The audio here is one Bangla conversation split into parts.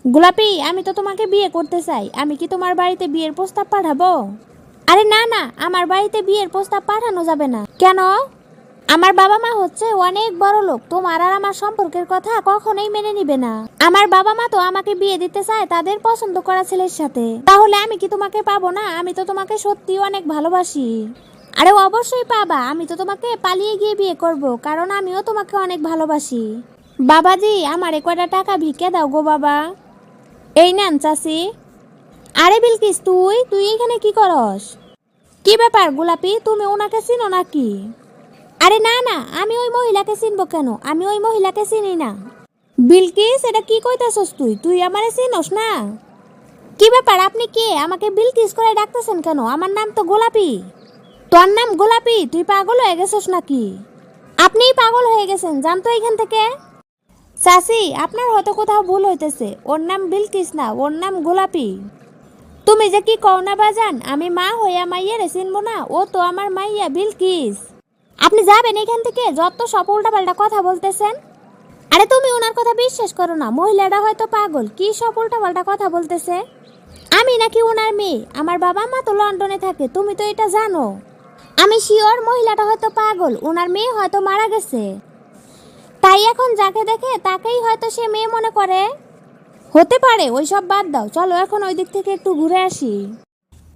গোলাপি, আমি তো তোমাকে বিয়ে করতে চাই। আমি কি তোমার বাড়িতে বিয়ের প্রস্তাব পাঠাবো? আরে না না, আমার বাড়িতে বিয়ের প্রস্তাব পাঠানো যাবে না। কেন? আমার বাবা মা হচ্ছে অনেক বড় লোক, তোমার আর আমার সম্পর্কের কথা কখনোই মেনে নিবে না। আমার বাবা মা তো আমাকে বিয়ে দিতে চায় তাদের পছন্দ করা ছেলের সাথে। তাহলে আমি কি তোমাকে পাবো না? আমি তো তোমাকে সত্যি অনেক ভালোবাসি। আরে অবশ্যই পাবা, আমি তো তোমাকে পালিয়ে গিয়ে বিয়ে করব, কারণ আমিও তোমাকে অনেক ভালোবাসি। বাবাজি, আমারে কয়টা টাকা ভিক্ষে দাও গো বাবা। এই নেন চাচি। আরে বিলকিস, তুই তুই এখানে কি করস? কি ব্যাপার গোলাপি, তুমি ওনাকে চিনো নাকি? আরে না না, আমি ওই মহিলাকে চিনবো কেন? আমি ওই মহিলাকে চিনি না। বিলকিস, এটা কি কইতাছস তুই? তুই আমারে চিনোস না? কি ব্যাপার, আপনি কে? আমাকে বিলকিস করে ডাকতেছেন কেন? আমার নাম তো গোলাপি। তোর নাম গোলাপি? তুই পাগল হয়ে গেছস নাকি? আপনিই পাগল হয়ে গেছেন, যান তো এখান থেকে। চাচি, আপনার হয়তো কোথাও ভুল হইতেছে। ওর নাম বিলকিস না, ওর নাম গোলাপি। তুমি যে কি কও না বাজান, আমি মা হইয়া মাইয়ারে চিনবো না? ও তো আমার মাইয়া বিলকিস। আপনি যাবেন এখান থেকে, যত সব উল্টাপাল্টা কথা বলতেছেন। আরে তুমি ওনার কথা বিশ্বাস করো না, মহিলাটা হয়তো পাগল। কি সব উল্টাপাল্টা কথা বলতেছে? আমি নাকি ওনার মেয়ে? আমার বাবা মা তো লন্ডনে থাকে, তুমি তো এটা জানো। আমি শিওর মহিলাটা হয়তো পাগল, ওনার মেয়ে হয়তো মারা গেছে। তাই এখন যাকে দেখে তাকেই হয়তো সে মেয়ে মনে করে। হতে পারে, ওই সব বাদ দাও, চলো এখন ওই দিক থেকে একটু ঘুরে আসি।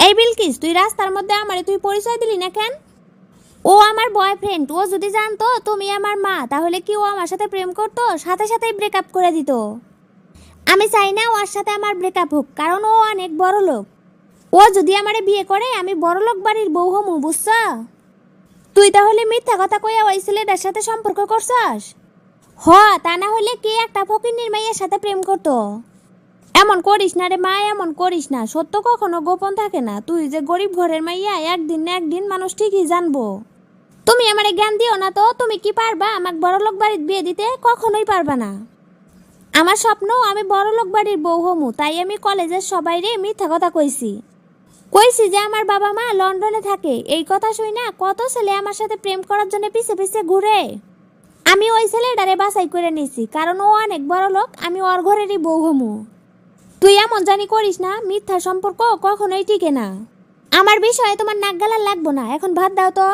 এই বিলকিস, তুই রাস্তার মধ্যে আমারে তুই পরিচয় দিলি না কেন? ও আমার বয়ফ্রেন্ড। ও যদি জানতো তুমি আমার মা, তাহলে কি ও আমার সাথে প্রেম করতো? সাথে সাথেই ব্রেকআপ করে দিত। আমি চাই না ওর সাথে আমার ব্রেকআপ হোক, কারণ ও অনেক বড় লোক। ও যদি আমারে বিয়ে করে, আমি বড় লোক বাড়ির বউ হমু, বুঝছ? তুই তাহলে মিথ্যা কথা কইয়া ওই ছেলেটার সাথে সম্পর্ক করছস? হ, তা না হলে কে একটা ফকিন্নির মাইয়ের সাথে প্রেম করতো? এমন করিস না রে মা, এমন করিস না। সত্য কখনো গোপন থাকে না। তুই যে গরিব ঘরের মাইয়া, একদিন না একদিন মানুষ ঠিকই জানবো। তুমি আমারে জ্ঞান দিও না তো। তুমি কি পারবা আমাকে বড়লোক বাড়ির বিয়ে দিতে? কখনোই পারবা না। আমার স্বপ্ন আমি বড়লোক বাড়ির বউ হমু, তাই আমি কলেজের সবাইরে মিথ্যা কথা কইছি। কইছি যে আমার বাবা মা লন্ডনে থাকে। এই কথা শুই না কত ছেলে আমার সাথে প্রেম করার জন্য পিছে পিছে ঘুরে। আমি ওই ছেলেটারে বাছাই করে নিছি, কারণ ও অনেক বড় লোক, আমি ওর ঘরেরই বউ হমু। তুই এমন জানি করিস না, মিথ্যা সম্পর্ক কখনোই টিকে না। আমার বিষয়ে তোমার নাক গালার লাগবো না, এখন ভাত দাও তো।